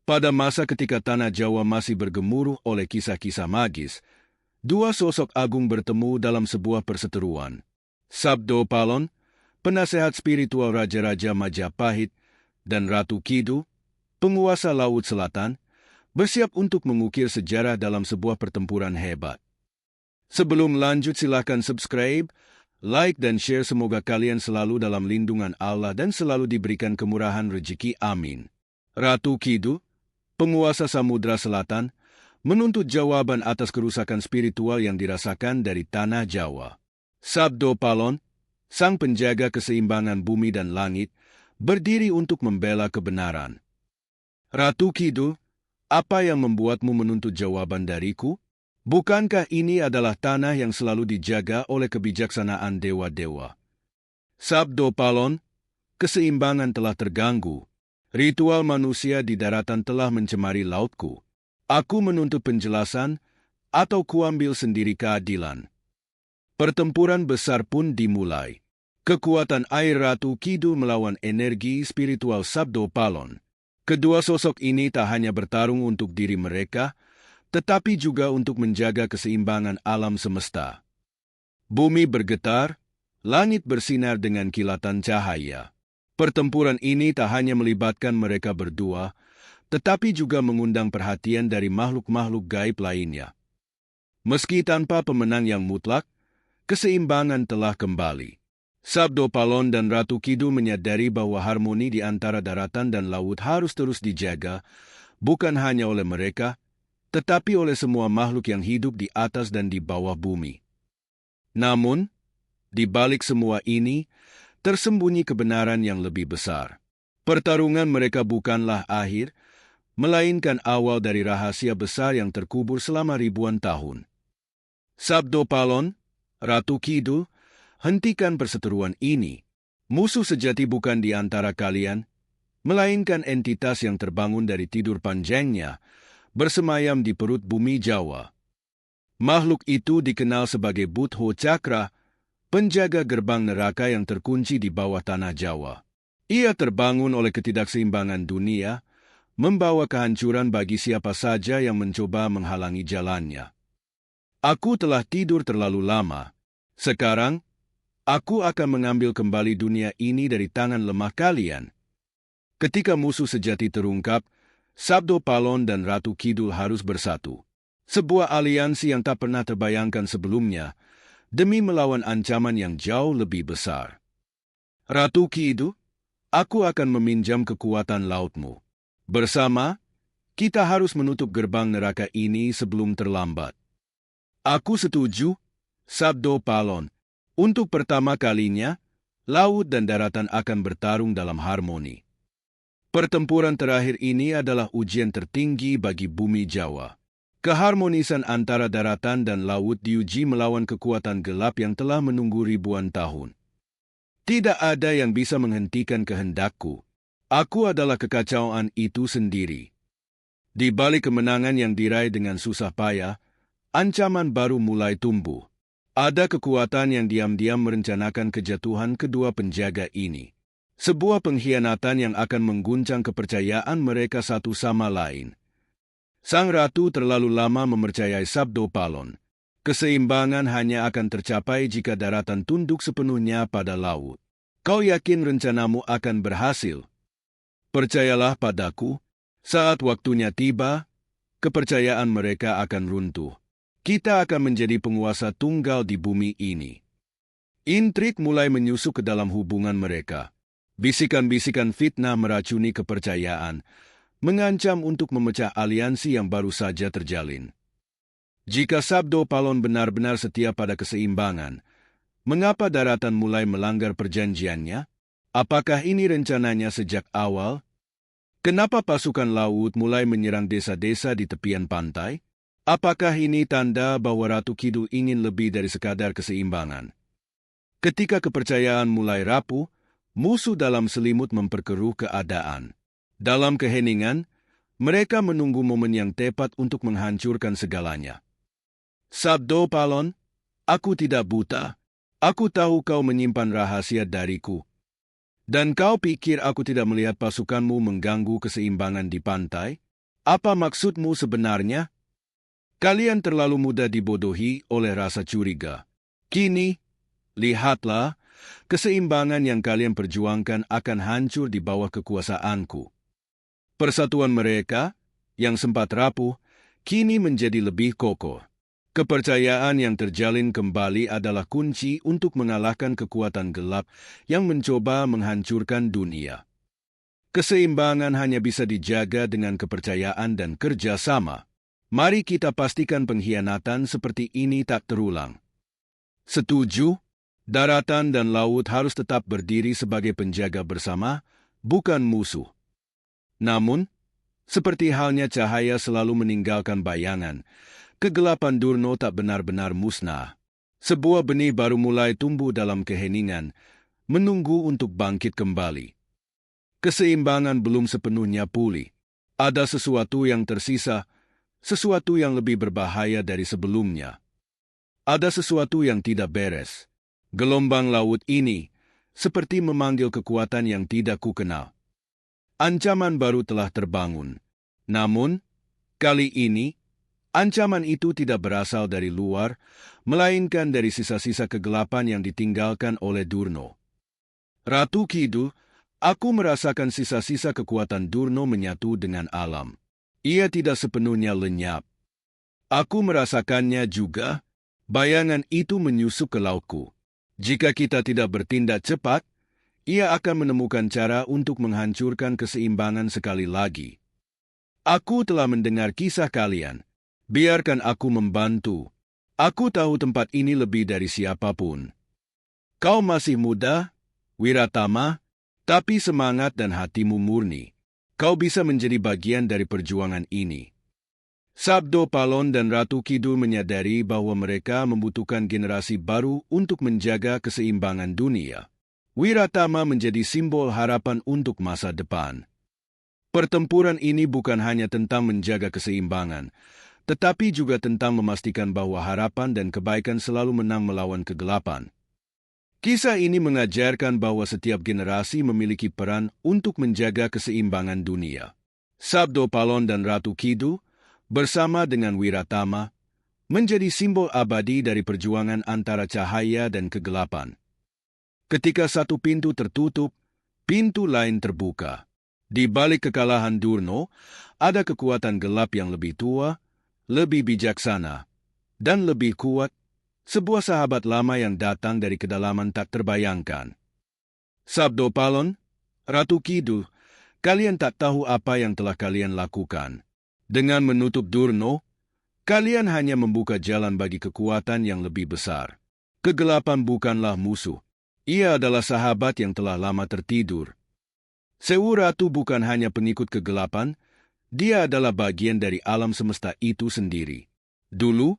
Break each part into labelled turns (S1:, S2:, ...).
S1: Pada masa ketika tanah Jawa masih bergemuruh oleh kisah-kisah magis, dua sosok agung bertemu dalam sebuah perseteruan. Sabdo Palon, penasehat spiritual Raja-Raja Majapahit, dan Ratu Kidul, penguasa Laut Selatan, bersiap untuk mengukir sejarah dalam sebuah pertempuran hebat. Sebelum lanjut silakan subscribe, like dan share, semoga kalian selalu dalam lindungan Allah dan selalu diberikan kemurahan rezeki, amin. Ratu Kidul, penguasa Samudra Selatan, menuntut jawaban atas kerusakan spiritual yang dirasakan dari tanah Jawa. Sabdo Palon, sang penjaga keseimbangan bumi dan langit, berdiri untuk membela kebenaran. Ratu Kidul, apa yang membuatmu menuntut jawaban dariku? Bukankah ini adalah tanah yang selalu dijaga oleh kebijaksanaan dewa-dewa? Sabdo Palon, keseimbangan telah terganggu. Ritual manusia di daratan telah mencemari lautku. Aku menuntut penjelasan, atau kuambil sendiri keadilan. Pertempuran besar pun dimulai. Kekuatan air Ratu Kidul melawan energi spiritual Sabdo Palon. Kedua sosok ini tak hanya bertarung untuk diri mereka, tetapi juga untuk menjaga keseimbangan alam semesta. Bumi bergetar, langit bersinar dengan kilatan cahaya. Pertempuran ini tak hanya melibatkan mereka berdua, tetapi juga mengundang perhatian dari makhluk-makhluk gaib lainnya. Meski tanpa pemenang yang mutlak, keseimbangan telah kembali. Sabdo Palon dan Ratu Kidul menyadari bahwa harmoni di antara daratan dan laut harus terus dijaga, bukan hanya oleh mereka, tetapi oleh semua makhluk yang hidup di atas dan di bawah bumi. Namun, di balik semua ini, tersembunyi kebenaran yang lebih besar. Pertarungan mereka bukanlah akhir, melainkan awal dari rahasia besar yang terkubur selama ribuan tahun. Sabdo Palon, Ratu Kidul, hentikan perseteruan ini. Musuh sejati bukan di antara kalian, melainkan entitas yang terbangun dari tidur panjangnya, bersemayam di perut bumi Jawa. Makhluk itu dikenal sebagai Budho Cakra, penjaga gerbang neraka yang terkunci di bawah tanah Jawa. Ia terbangun oleh ketidakseimbangan dunia, membawa kehancuran bagi siapa saja yang mencoba menghalangi jalannya. Aku telah tidur terlalu lama. Sekarang, aku akan mengambil kembali dunia ini dari tangan lemah kalian. Ketika musuh sejati terungkap, Sabdo Palon dan Ratu Kidul harus bersatu. Sebuah aliansi yang tak pernah terbayangkan sebelumnya, demi melawan ancaman yang jauh lebih besar. Ratu Kidul, aku akan meminjam kekuatan lautmu. Bersama, kita harus menutup gerbang neraka ini sebelum terlambat. Aku setuju, Sabdo Palon. Untuk pertama kalinya, laut dan daratan akan bertarung dalam harmoni. Pertempuran terakhir ini adalah ujian tertinggi bagi bumi Jawa. Keharmonisan antara daratan dan laut diuji melawan kekuatan gelap yang telah menunggu ribuan tahun. Tidak ada yang bisa menghentikan kehendakku. Aku adalah kekacauan itu sendiri. Di balik kemenangan yang diraih dengan susah payah, ancaman baru mulai tumbuh. Ada kekuatan yang diam-diam merencanakan kejatuhan kedua penjaga ini. Sebuah pengkhianatan yang akan mengguncang kepercayaan mereka satu sama lain. Sang Ratu terlalu lama mempercayai Sabdo Palon. Keseimbangan hanya akan tercapai jika daratan tunduk sepenuhnya pada laut. Kau yakin rencanamu akan berhasil? Percayalah padaku, saat waktunya tiba, kepercayaan mereka akan runtuh. Kita akan menjadi penguasa tunggal di bumi ini. Intrik mulai menyusup ke dalam hubungan mereka. Bisikan-bisikan fitnah meracuni kepercayaan, mengancam untuk memecah aliansi yang baru saja terjalin. Jika Sabdo Palon benar-benar setia pada keseimbangan, mengapa daratan mulai melanggar perjanjiannya? Apakah ini rencananya sejak awal? Kenapa pasukan laut mulai menyerang desa-desa di tepian pantai? Apakah ini tanda bahwa Ratu Kidul ingin lebih dari sekadar keseimbangan? Ketika kepercayaan mulai rapuh, musuh dalam selimut memperkeruh keadaan. Dalam keheningan, mereka menunggu momen yang tepat untuk menghancurkan segalanya. Sabdo Palon, aku tidak buta. Aku tahu kau menyimpan rahasia dariku. Dan kau pikir aku tidak melihat pasukanmu mengganggu keseimbangan di pantai? Apa maksudmu sebenarnya? Kalian terlalu mudah dibodohi oleh rasa curiga. Kini, lihatlah, keseimbangan yang kalian perjuangkan akan hancur di bawah kekuasaanku. Persatuan mereka, yang sempat rapuh, kini menjadi lebih kokoh. Kepercayaan yang terjalin kembali adalah kunci untuk mengalahkan kekuatan gelap yang mencoba menghancurkan dunia. Keseimbangan hanya bisa dijaga dengan kepercayaan dan kerjasama. Mari kita pastikan pengkhianatan seperti ini tak terulang. Setuju? Daratan dan laut harus tetap berdiri sebagai penjaga bersama, bukan musuh. Namun, seperti halnya cahaya selalu meninggalkan bayangan, kegelapan Durno tak benar-benar musnah. Sebuah benih baru mulai tumbuh dalam keheningan, menunggu untuk bangkit kembali. Keseimbangan belum sepenuhnya pulih. Ada sesuatu yang tersisa, sesuatu yang lebih berbahaya dari sebelumnya. Ada sesuatu yang tidak beres. Gelombang laut ini seperti memanggil kekuatan yang tidak kukenal. Ancaman baru telah terbangun. Namun, kali ini, ancaman itu tidak berasal dari luar, melainkan dari sisa-sisa kegelapan yang ditinggalkan oleh Durno. Ratu Kidul, aku merasakan sisa-sisa kekuatan Durno menyatu dengan alam. Ia tidak sepenuhnya lenyap. Aku merasakannya juga. Bayangan itu menyusup ke lautku. Jika kita tidak bertindak cepat, ia akan menemukan cara untuk menghancurkan keseimbangan sekali lagi. Aku telah mendengar kisah kalian. Biarkan aku membantu. Aku tahu tempat ini lebih dari siapapun. Kau masih muda, Wiratama, tapi semangat dan hatimu murni. Kau bisa menjadi bagian dari perjuangan ini. Sabdo Palon dan Ratu Kidul menyadari bahwa mereka membutuhkan generasi baru untuk menjaga keseimbangan dunia. Wiratama menjadi simbol harapan untuk masa depan. Pertempuran ini bukan hanya tentang menjaga keseimbangan, tetapi juga tentang memastikan bahwa harapan dan kebaikan selalu menang melawan kegelapan. Kisah ini mengajarkan bahwa setiap generasi memiliki peran untuk menjaga keseimbangan dunia. Sabdo Palon dan Ratu Kidul bersama dengan Wiratama, menjadi simbol abadi dari perjuangan antara cahaya dan kegelapan. Ketika satu pintu tertutup, pintu lain terbuka. Di balik kekalahan Durno, ada kekuatan gelap yang lebih tua, lebih bijaksana, dan lebih kuat, sebuah sahabat lama yang datang dari kedalaman tak terbayangkan. Sabdo Palon, Ratu Kidul, kalian tak tahu apa yang telah kalian lakukan. Dengan menutup Durno, kalian hanya membuka jalan bagi kekuatan yang lebih besar. Kegelapan bukanlah musuh. Ia adalah sahabat yang telah lama tertidur. Sewu Ratu bukan hanya pengikut kegelapan, dia adalah bagian dari alam semesta itu sendiri. Dulu,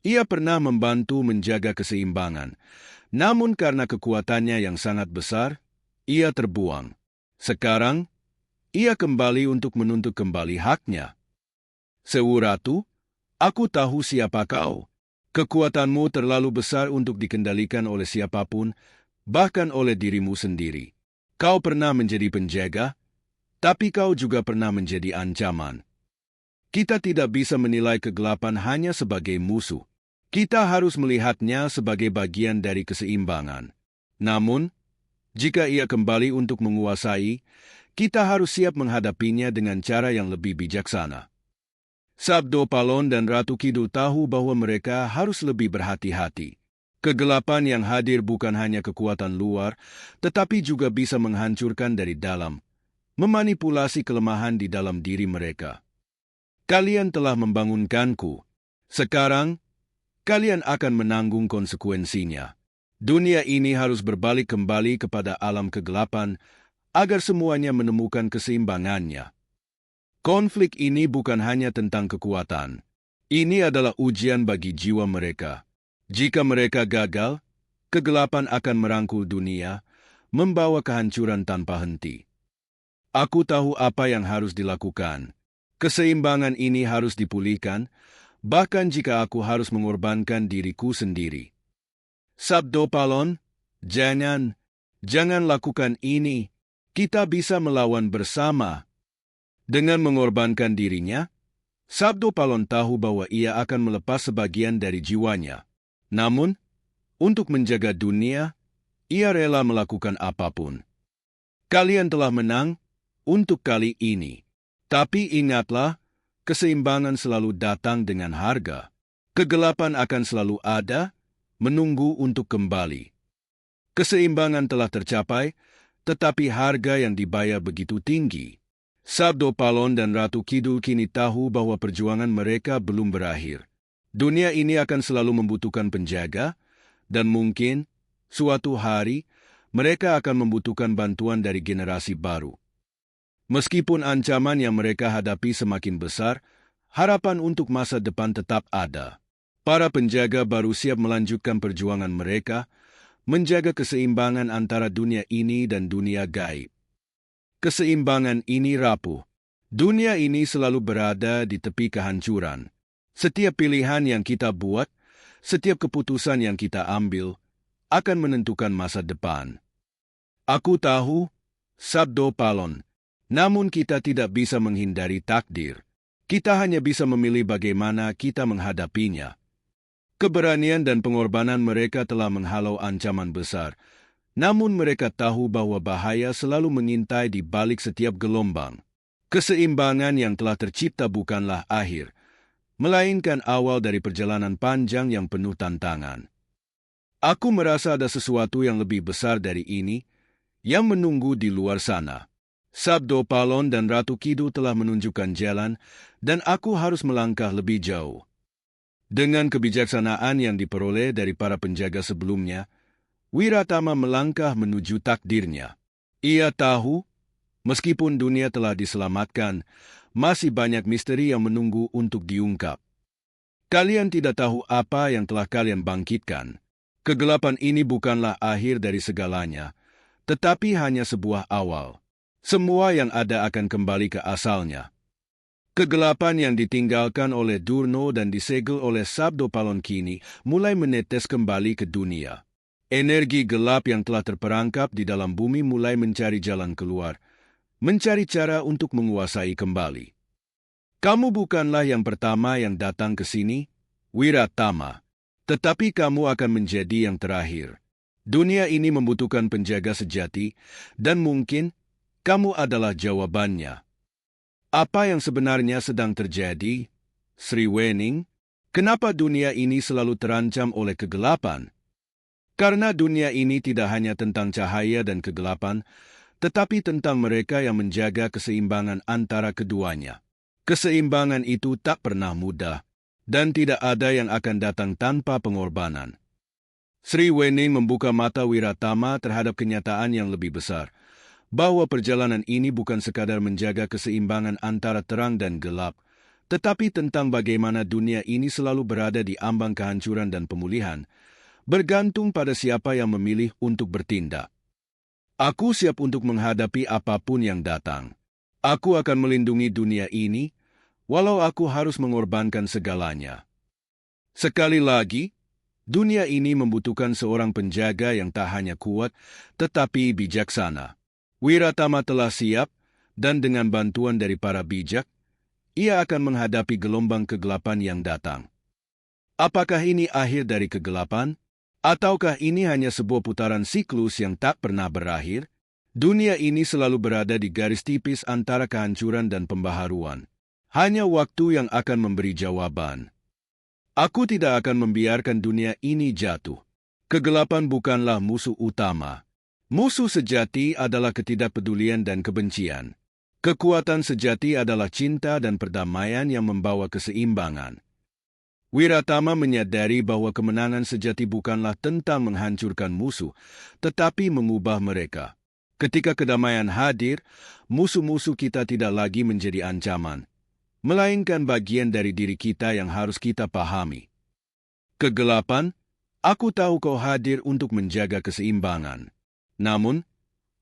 S1: ia pernah membantu menjaga keseimbangan. Namun karena kekuatannya yang sangat besar, ia terbuang. Sekarang, ia kembali untuk menuntut kembali haknya. Sewu Ratu, aku tahu siapa kau. Kekuatanmu terlalu besar untuk dikendalikan oleh siapapun, bahkan oleh dirimu sendiri. Kau pernah menjadi penjaga, tapi kau juga pernah menjadi ancaman. Kita tidak bisa menilai kegelapan hanya sebagai musuh. Kita harus melihatnya sebagai bagian dari keseimbangan. Namun, jika ia kembali untuk menguasai, kita harus siap menghadapinya dengan cara yang lebih bijaksana. Sabdo Palon dan Ratu Kidul tahu bahwa mereka harus lebih berhati-hati. Kegelapan yang hadir bukan hanya kekuatan luar, tetapi juga bisa menghancurkan dari dalam, memanipulasi kelemahan di dalam diri mereka. Kalian telah membangunkanku. Sekarang, kalian akan menanggung konsekuensinya. Dunia ini harus berbalik kembali kepada alam kegelapan agar semuanya menemukan keseimbangannya. Konflik ini bukan hanya tentang kekuatan. Ini adalah ujian bagi jiwa mereka. Jika mereka gagal, kegelapan akan merangkul dunia, membawa kehancuran tanpa henti. Aku tahu apa yang harus dilakukan. Keseimbangan ini harus dipulihkan, bahkan jika aku harus mengorbankan diriku sendiri. Sabdo Palon, jangan lakukan ini. Kita bisa melawan bersama. Dengan mengorbankan dirinya, Sabdo Palon tahu bahwa ia akan melepas sebagian dari jiwanya. Namun, untuk menjaga dunia, ia rela melakukan apapun. Kalian telah menang untuk kali ini. Tapi ingatlah, keseimbangan selalu datang dengan harga. Kegelapan akan selalu ada, menunggu untuk kembali. Keseimbangan telah tercapai, tetapi harga yang dibayar begitu tinggi. Sabdo Palon dan Ratu Kidul kini tahu bahwa perjuangan mereka belum berakhir. Dunia ini akan selalu membutuhkan penjaga, dan mungkin suatu hari mereka akan membutuhkan bantuan dari generasi baru. Meskipun ancaman yang mereka hadapi semakin besar, harapan untuk masa depan tetap ada. Para penjaga baru siap melanjutkan perjuangan mereka, menjaga keseimbangan antara dunia ini dan dunia gaib. Keseimbangan ini rapuh. Dunia ini selalu berada di tepi kehancuran. Setiap pilihan yang kita buat, setiap keputusan yang kita ambil, akan menentukan masa depan. Aku tahu, Sabdo Palon, namun kita tidak bisa menghindari takdir. Kita hanya bisa memilih bagaimana kita menghadapinya. Keberanian dan pengorbanan mereka telah menghalau ancaman besar, namun mereka tahu bahwa bahaya selalu mengintai di balik setiap gelombang. Keseimbangan yang telah tercipta bukanlah akhir, melainkan awal dari perjalanan panjang yang penuh tantangan. Aku merasa ada sesuatu yang lebih besar dari ini, yang menunggu di luar sana. Sabdo Palon dan Ratu Kidul telah menunjukkan jalan, dan aku harus melangkah lebih jauh. Dengan kebijaksanaan yang diperoleh dari para penjaga sebelumnya, Wiratama melangkah menuju takdirnya. Ia tahu, meskipun dunia telah diselamatkan, masih banyak misteri yang menunggu untuk diungkap. Kalian tidak tahu apa yang telah kalian bangkitkan. Kegelapan ini bukanlah akhir dari segalanya, tetapi hanya sebuah awal. Semua yang ada akan kembali ke asalnya. Kegelapan yang ditinggalkan oleh Durno dan disegel oleh Sabdo Palon kini mulai menetes kembali ke dunia. Energi gelap yang telah terperangkap di dalam bumi mulai mencari jalan keluar, mencari cara untuk menguasai kembali. Kamu bukanlah yang pertama yang datang ke sini, Wiratama, tetapi kamu akan menjadi yang terakhir. Dunia ini membutuhkan penjaga sejati, dan mungkin kamu adalah jawabannya. Apa yang sebenarnya sedang terjadi, Sri Wening? Kenapa dunia ini selalu terancam oleh kegelapan? Karena dunia ini tidak hanya tentang cahaya dan kegelapan, tetapi tentang mereka yang menjaga keseimbangan antara keduanya. Keseimbangan itu tak pernah mudah, dan tidak ada yang akan datang tanpa pengorbanan. Sri Wening membuka mata Wiratama terhadap kenyataan yang lebih besar, bahwa perjalanan ini bukan sekadar menjaga keseimbangan antara terang dan gelap, tetapi tentang bagaimana dunia ini selalu berada di ambang kehancuran dan pemulihan, bergantung pada siapa yang memilih untuk bertindak. Aku siap untuk menghadapi apapun yang datang. Aku akan melindungi dunia ini, walau aku harus mengorbankan segalanya. Sekali lagi, dunia ini membutuhkan seorang penjaga yang tak hanya kuat, tetapi bijaksana. Wiratama telah siap, dan dengan bantuan dari para bijak, ia akan menghadapi gelombang kegelapan yang datang. Apakah ini akhir dari kegelapan? Ataukah ini hanya sebuah putaran siklus yang tak pernah berakhir? Dunia ini selalu berada di garis tipis antara kehancuran dan pembaharuan. Hanya waktu yang akan memberi jawaban. Aku tidak akan membiarkan dunia ini jatuh. Kegelapan bukanlah musuh utama. Musuh sejati adalah ketidakpedulian dan kebencian. Kekuatan sejati adalah cinta dan perdamaian yang membawa keseimbangan. Wiratama menyadari bahwa kemenangan sejati bukanlah tentang menghancurkan musuh, tetapi mengubah mereka. Ketika kedamaian hadir, musuh-musuh kita tidak lagi menjadi ancaman, melainkan bagian dari diri kita yang harus kita pahami. Kegelapan, aku tahu kau hadir untuk menjaga keseimbangan. Namun,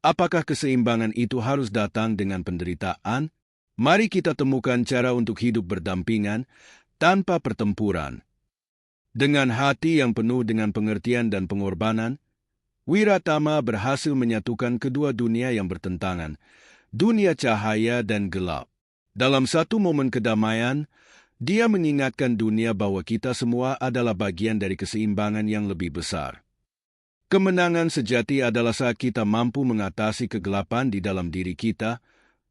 S1: apakah keseimbangan itu harus datang dengan penderitaan? Mari kita temukan cara untuk hidup berdampingan, tanpa pertempuran. Dengan hati yang penuh dengan pengertian dan pengorbanan, Wiratama berhasil menyatukan kedua dunia yang bertentangan, dunia cahaya dan gelap. Dalam satu momen kedamaian, dia mengingatkan dunia bahwa kita semua adalah bagian dari keseimbangan yang lebih besar. Kemenangan sejati adalah saat kita mampu mengatasi kegelapan di dalam diri kita,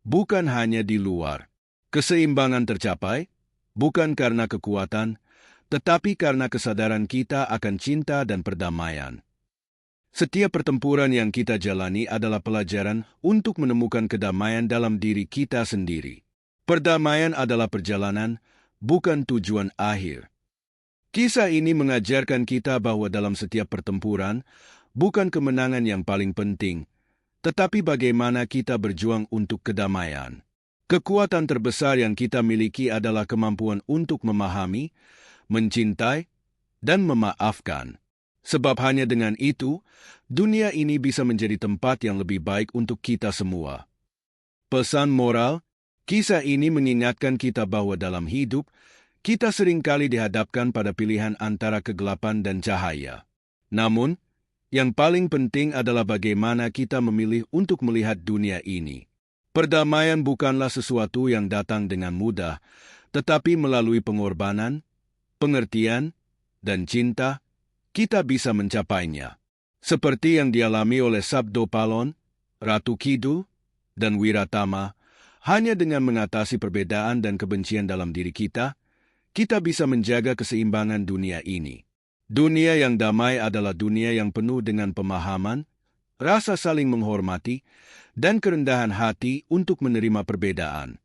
S1: bukan hanya di luar. Keseimbangan tercapai, bukan karena kekuatan, tetapi karena kesadaran kita akan cinta dan perdamaian. Setiap pertempuran yang kita jalani adalah pelajaran untuk menemukan kedamaian dalam diri kita sendiri. Perdamaian adalah perjalanan, bukan tujuan akhir. Kisah ini mengajarkan kita bahwa dalam setiap pertempuran, bukan kemenangan yang paling penting, tetapi bagaimana kita berjuang untuk kedamaian. Kekuatan terbesar yang kita miliki adalah kemampuan untuk memahami, mencintai, dan memaafkan. Sebab hanya dengan itu, dunia ini bisa menjadi tempat yang lebih baik untuk kita semua. Pesan moral, kisah ini mengingatkan kita bahwa dalam hidup, kita seringkali dihadapkan pada pilihan antara kegelapan dan cahaya. Namun, yang paling penting adalah bagaimana kita memilih untuk melihat dunia ini. Perdamaian bukanlah sesuatu yang datang dengan mudah, tetapi melalui pengorbanan, pengertian, dan cinta, kita bisa mencapainya. Seperti yang dialami oleh Sabdo Palon, Ratu Kidul, dan Wiratama, hanya dengan mengatasi perbedaan dan kebencian dalam diri kita bisa menjaga keseimbangan dunia ini. Dunia yang damai adalah dunia yang penuh dengan pemahaman, rasa saling menghormati, dan kerendahan hati untuk menerima perbedaan.